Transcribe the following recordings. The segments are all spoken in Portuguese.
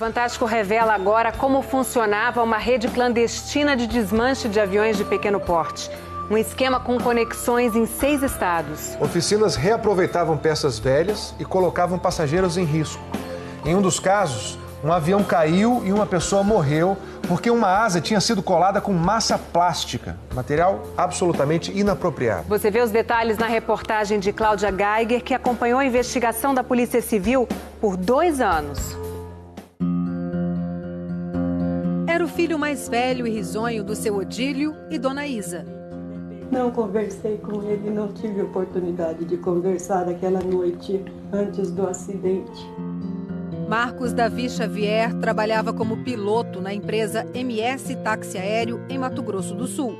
Fantástico revela agora como funcionava uma rede clandestina de desmanche de aviões de pequeno porte. Um esquema com conexões em 6 estados. Oficinas reaproveitavam peças velhas e colocavam passageiros em risco. Em um dos casos, um avião caiu e uma pessoa morreu porque uma asa tinha sido colada com massa plástica, material absolutamente inapropriado. Você vê os detalhes na reportagem de Cláudia Geiger, que acompanhou a investigação da Polícia Civil por 2 anos. Era o filho mais velho e risonho do seu Odílio e Dona Isa. Não conversei com ele, não tive oportunidade de conversar aquela noite antes do acidente. Marcos Davi Xavier trabalhava como piloto na empresa MS Táxi Aéreo em Mato Grosso do Sul.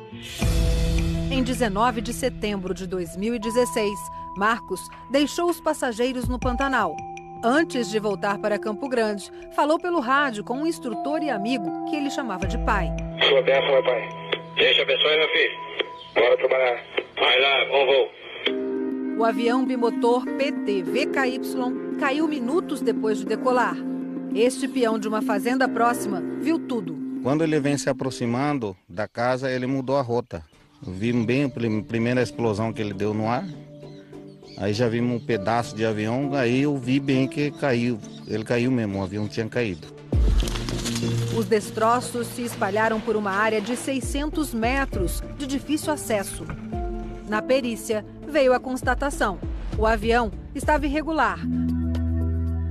Em 19 de setembro de 2016, Marcos deixou os passageiros no Pantanal. Antes de voltar para Campo Grande, falou pelo rádio com um instrutor e amigo que ele chamava de pai. Sua bênção, meu pai. Deus te abençoe, meu filho. Bora trabalhar. Vai lá, bom voo. O avião bimotor PT VKY caiu minutos depois de decolar. Este peão de uma fazenda próxima viu tudo. Quando ele vem se aproximando da casa, ele mudou a rota. Vimos bem a primeira explosão que ele deu no ar. Aí já vimos um pedaço de avião, aí eu vi bem que caiu. Ele caiu mesmo, o avião tinha caído. Os destroços se espalharam por uma área de 600 metros de difícil acesso. Na perícia, veio a constatação. O avião estava irregular.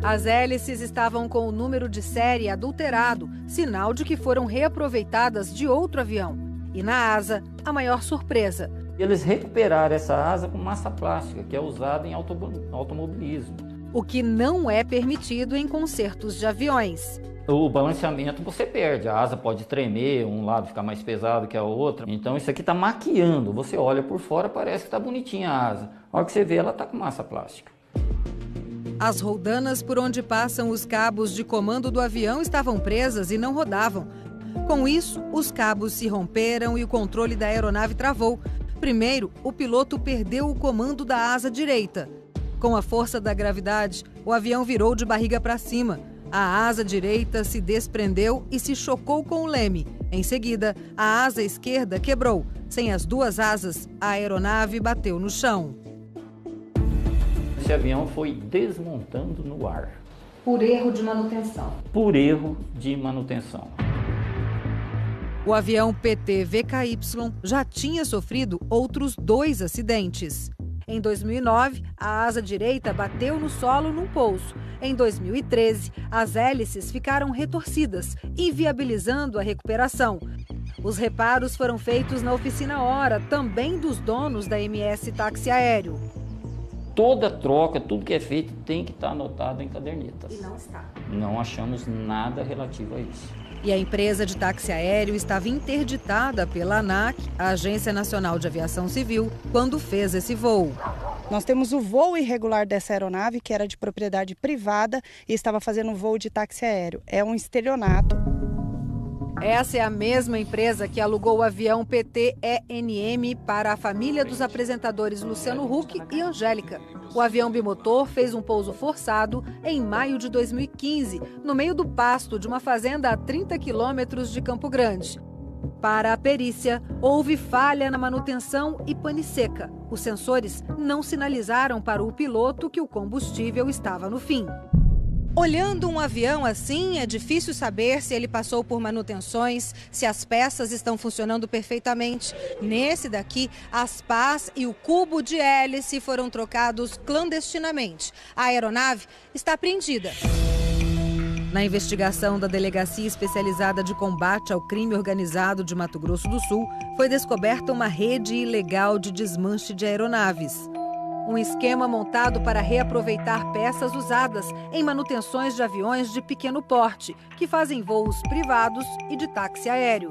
As hélices estavam com o número de série adulterado, sinal de que foram reaproveitadas de outro avião. E na asa, a maior surpresa. Eles recuperaram essa asa com massa plástica, que é usada em automobilismo. O que não é permitido em concertos de aviões. O balanceamento você perde, a asa pode tremer, um lado ficar mais pesado que a outra. Então isso aqui está maquiando, você olha por fora, parece que está bonitinha a asa. A hora que você vê, ela está com massa plástica. As roldanas por onde passam os cabos de comando do avião estavam presas e não rodavam. Com isso, os cabos se romperam e o controle da aeronave travou. Primeiro, o piloto perdeu o comando da asa direita. Com a força da gravidade, o avião virou de barriga para cima. A asa direita se desprendeu e se chocou com o leme. Em seguida, a asa esquerda quebrou. Sem as duas asas, a aeronave bateu no chão. Esse avião foi desmontando no ar. Por erro de manutenção. Por erro de manutenção. O avião PT VKY já tinha sofrido outros 2 acidentes. Em 2009, a asa direita bateu no solo num pouso. Em 2013, as hélices ficaram retorcidas, inviabilizando a recuperação. Os reparos foram feitos na oficina Hora, também dos donos da MS Táxi Aéreo. Toda troca, tudo que é feito tem que estar anotado em cadernetas. E não está. Não achamos nada relativo a isso. E a empresa de táxi aéreo estava interditada pela ANAC, a Agência Nacional de Aviação Civil, quando fez esse voo. Nós temos o voo irregular dessa aeronave, que era de propriedade privada e estava fazendo um voo de táxi aéreo. É um estelionato. Essa é a mesma empresa que alugou o avião PT-ENM para a família dos apresentadores Luciano Huck e Angélica. O avião bimotor fez um pouso forçado em maio de 2015, no meio do pasto de uma fazenda a 30 quilômetros de Campo Grande. Para a perícia, houve falha na manutenção e pane seca. Os sensores não sinalizaram para o piloto que o combustível estava no fim. Olhando um avião assim, é difícil saber se ele passou por manutenções, se as peças estão funcionando perfeitamente. Nesse daqui, as pás e o cubo de hélice foram trocados clandestinamente. A aeronave está apreendida. Na investigação da Delegacia Especializada de Combate ao Crime Organizado de Mato Grosso do Sul, foi descoberta uma rede ilegal de desmanche de aeronaves. Um esquema montado para reaproveitar peças usadas em manutenções de aviões de pequeno porte, que fazem voos privados e de táxi aéreo.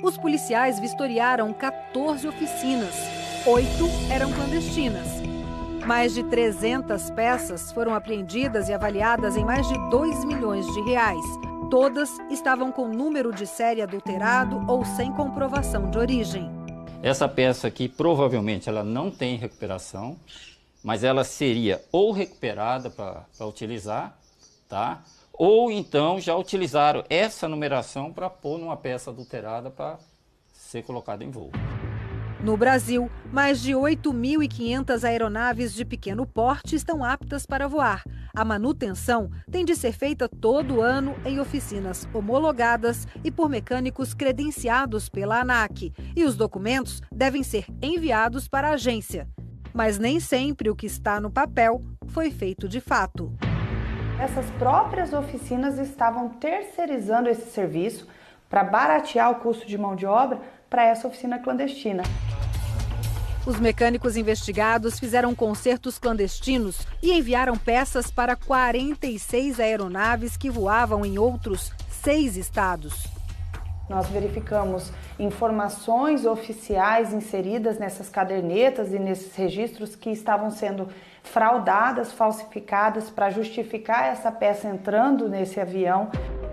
Os policiais vistoriaram 14 oficinas, 8 eram clandestinas. Mais de 300 peças foram apreendidas e avaliadas em mais de 2 milhões de reais. Todas estavam com número de série adulterado ou sem comprovação de origem. Essa peça aqui, provavelmente, ela não tem recuperação, mas ela seria ou recuperada para utilizar, tá? ou então já utilizaram essa numeração para pôr numa peça adulterada para ser colocada em voo. No Brasil, mais de 8.500 aeronaves de pequeno porte estão aptas para voar. A manutenção tem de ser feita todo ano em oficinas homologadas e por mecânicos credenciados pela ANAC. E os documentos devem ser enviados para a agência. Mas nem sempre o que está no papel foi feito de fato. Essas próprias oficinas estavam terceirizando esse serviço para baratear o custo de mão de obra para essa oficina clandestina. Os mecânicos investigados fizeram consertos clandestinos e enviaram peças para 46 aeronaves que voavam em outros 6 estados. Nós verificamos informações oficiais inseridas nessas cadernetas e nesses registros que estavam sendo fraudadas, falsificadas para justificar essa peça entrando nesse avião.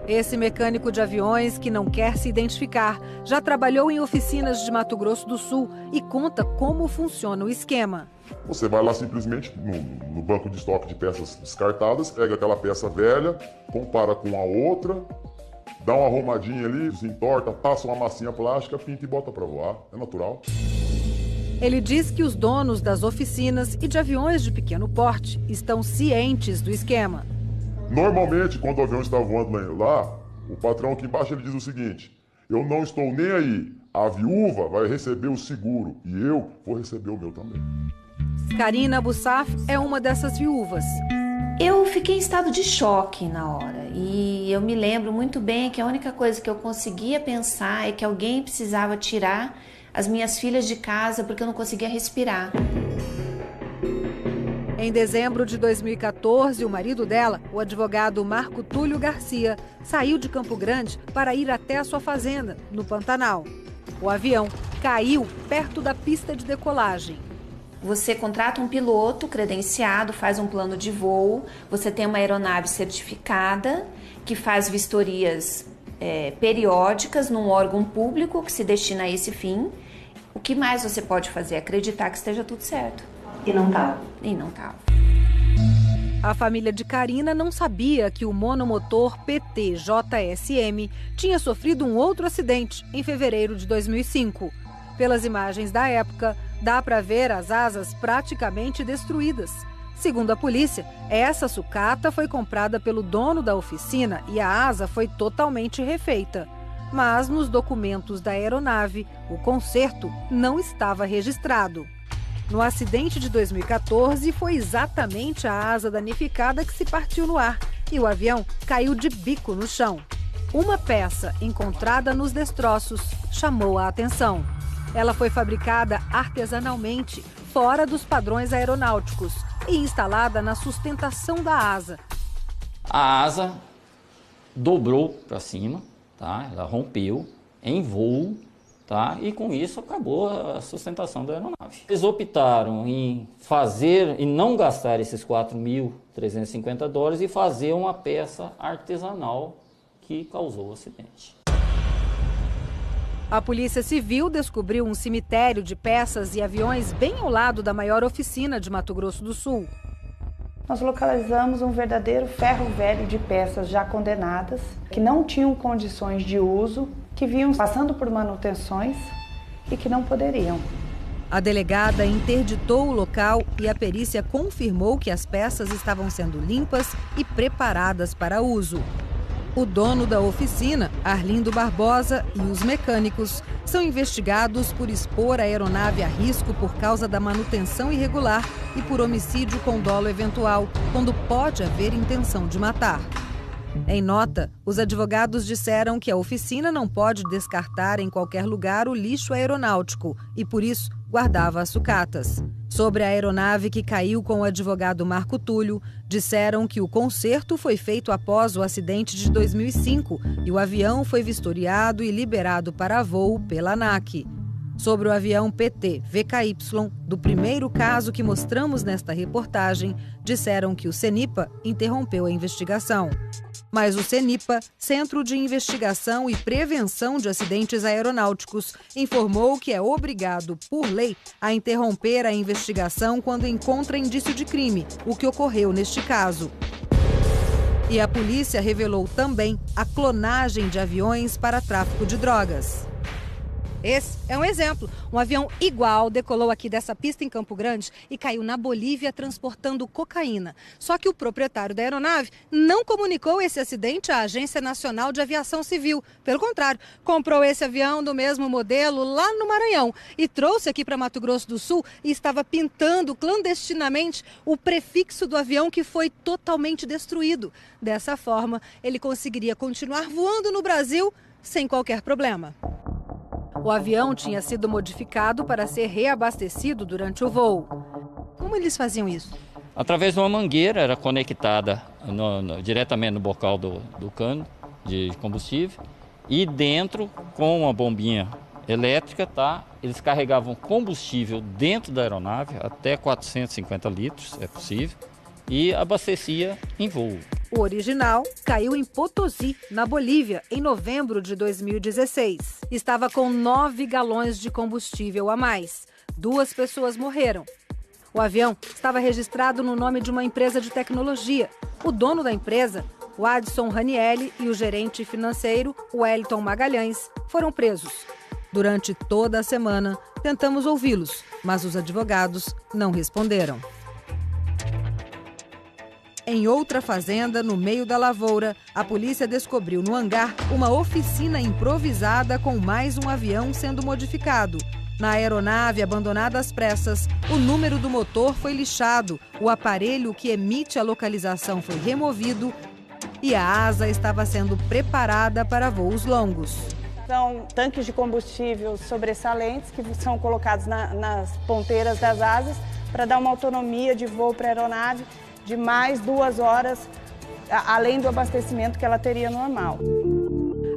Esse mecânico de aviões, que não quer se identificar, já trabalhou em oficinas de Mato Grosso do Sul e conta como funciona o esquema. Você vai lá simplesmente no banco de estoque de peças descartadas, pega aquela peça velha, compara com a outra, dá uma arrumadinha ali, desentorta, passa uma massinha plástica, pinta e bota para voar. É natural. Ele diz que os donos das oficinas e de aviões de pequeno porte estão cientes do esquema. Normalmente, quando o avião está voando lá, o patrão aqui embaixo ele diz o seguinte: eu não estou nem aí, a viúva vai receber o seguro e eu vou receber o meu também. Karina Bussaf é uma dessas viúvas. Eu fiquei em estado de choque na hora e eu me lembro muito bem que a única coisa que eu conseguia pensar é que alguém precisava tirar as minhas filhas de casa porque eu não conseguia respirar. Em dezembro de 2014, o marido dela, o advogado Marco Túlio Garcia, saiu de Campo Grande para ir até a sua fazenda, no Pantanal. O avião caiu perto da pista de decolagem. Você contrata um piloto credenciado, faz um plano de voo, você tem uma aeronave certificada que faz vistorias periódicas num órgão público que se destina a esse fim. O que mais você pode fazer? Acreditar que esteja tudo certo. E não estava. E não estava. A família de Karina não sabia que o monomotor PT-JSM tinha sofrido um outro acidente em fevereiro de 2005. Pelas imagens da época, dá para ver as asas praticamente destruídas. Segundo a polícia, essa sucata foi comprada pelo dono da oficina e a asa foi totalmente refeita. Mas nos documentos da aeronave, o conserto não estava registrado. No acidente de 2014, foi exatamente a asa danificada que se partiu no ar e o avião caiu de bico no chão. Uma peça encontrada nos destroços chamou a atenção. Ela foi fabricada artesanalmente, fora dos padrões aeronáuticos e instalada na sustentação da asa. A asa dobrou para cima, tá? Ela rompeu em voo. Tá? E com isso acabou a sustentação da aeronave. Eles optaram em fazer e não gastar esses $4.350 e fazer uma peça artesanal que causou o acidente. A Polícia Civil descobriu um cemitério de peças e aviões bem ao lado da maior oficina de Mato Grosso do Sul. Nós localizamos um verdadeiro ferro velho de peças já condenadas, que não tinham condições de uso, que vinham passando por manutenções e que não poderiam. A delegada interditou o local e a perícia confirmou que as peças estavam sendo limpas e preparadas para uso. O dono da oficina, Arlindo Barbosa, e os mecânicos são investigados por expor a aeronave a risco por causa da manutenção irregular e por homicídio com dolo eventual, quando pode haver intenção de matar. Em nota, os advogados disseram que a oficina não pode descartar em qualquer lugar o lixo aeronáutico e, por isso, guardava as sucatas. Sobre a aeronave que caiu com o advogado Marco Túlio, disseram que o conserto foi feito após o acidente de 2005 e o avião foi vistoriado e liberado para voo pela ANAC. Sobre o avião PT-VKY, do primeiro caso que mostramos nesta reportagem, disseram que o CENIPA interrompeu a investigação. Mas o CENIPA, Centro de Investigação e Prevenção de Acidentes Aeronáuticos, informou que é obrigado, por lei, a interromper a investigação quando encontra indício de crime, o que ocorreu neste caso. E a polícia revelou também a clonagem de aviões para tráfico de drogas. Esse é um exemplo. Um avião igual decolou aqui dessa pista em Campo Grande e caiu na Bolívia transportando cocaína. Só que o proprietário da aeronave não comunicou esse acidente à Agência Nacional de Aviação Civil. Pelo contrário, comprou esse avião do mesmo modelo lá no Maranhão e trouxe aqui para Mato Grosso do Sul e estava pintando clandestinamente o prefixo do avião que foi totalmente destruído. Dessa forma, ele conseguiria continuar voando no Brasil sem qualquer problema. O avião tinha sido modificado para ser reabastecido durante o voo. Como eles faziam isso? Através de uma mangueira, era conectada diretamente no bocal do cano de combustível. E dentro, com uma bombinha elétrica, tá? Eles carregavam combustível dentro da aeronave, até 450 litros, é possível, e abastecia em voo. O original caiu em Potosí, na Bolívia, em novembro de 2016. Estava com 9 galões de combustível a mais. 2 pessoas morreram. O avião estava registrado no nome de uma empresa de tecnologia. O dono da empresa, o Adson Ranielli, e o gerente financeiro, o Wellington Magalhães, foram presos. Durante toda a semana, tentamos ouvi-los, mas os advogados não responderam. Em outra fazenda, no meio da lavoura, a polícia descobriu no hangar uma oficina improvisada com mais um avião sendo modificado. Na aeronave abandonada às pressas, o número do motor foi lixado, o aparelho que emite a localização foi removido e a asa estava sendo preparada para voos longos. São tanques de combustível sobressalentes que são colocados nas ponteiras das asas para dar uma autonomia de voo para a aeronave de mais 2 horas, além do abastecimento que ela teria normal.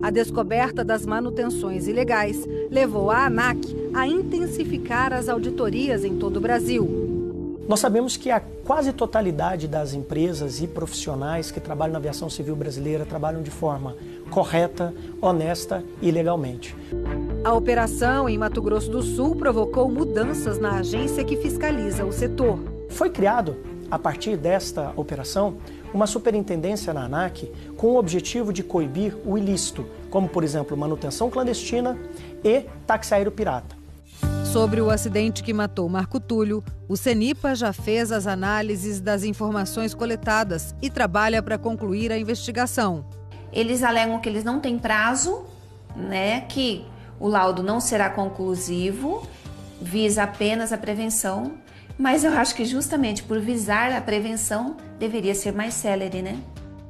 A descoberta das manutenções ilegais levou a ANAC a intensificar as auditorias em todo o Brasil. Nós sabemos que a quase totalidade das empresas e profissionais que trabalham na aviação civil brasileira trabalham de forma correta, honesta e legalmente. A operação em Mato Grosso do Sul provocou mudanças na agência que fiscaliza o setor. Foi criado, a partir desta operação, uma superintendência na ANAC com o objetivo de coibir o ilícito, como, por exemplo, manutenção clandestina e táxi aéreo pirata. Sobre o acidente que matou Marco Túlio, o CENIPA já fez as análises das informações coletadas e trabalha para concluir a investigação. Eles alegam que eles não têm prazo, né, que o laudo não será conclusivo, visa apenas a prevenção. Mas eu acho que justamente por visar a prevenção, deveria ser mais célere, né?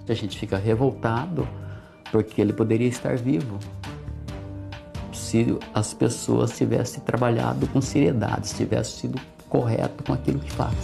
A gente fica revoltado porque ele poderia estar vivo se as pessoas tivessem trabalhado com seriedade, se tivessem sido correto com aquilo que faz.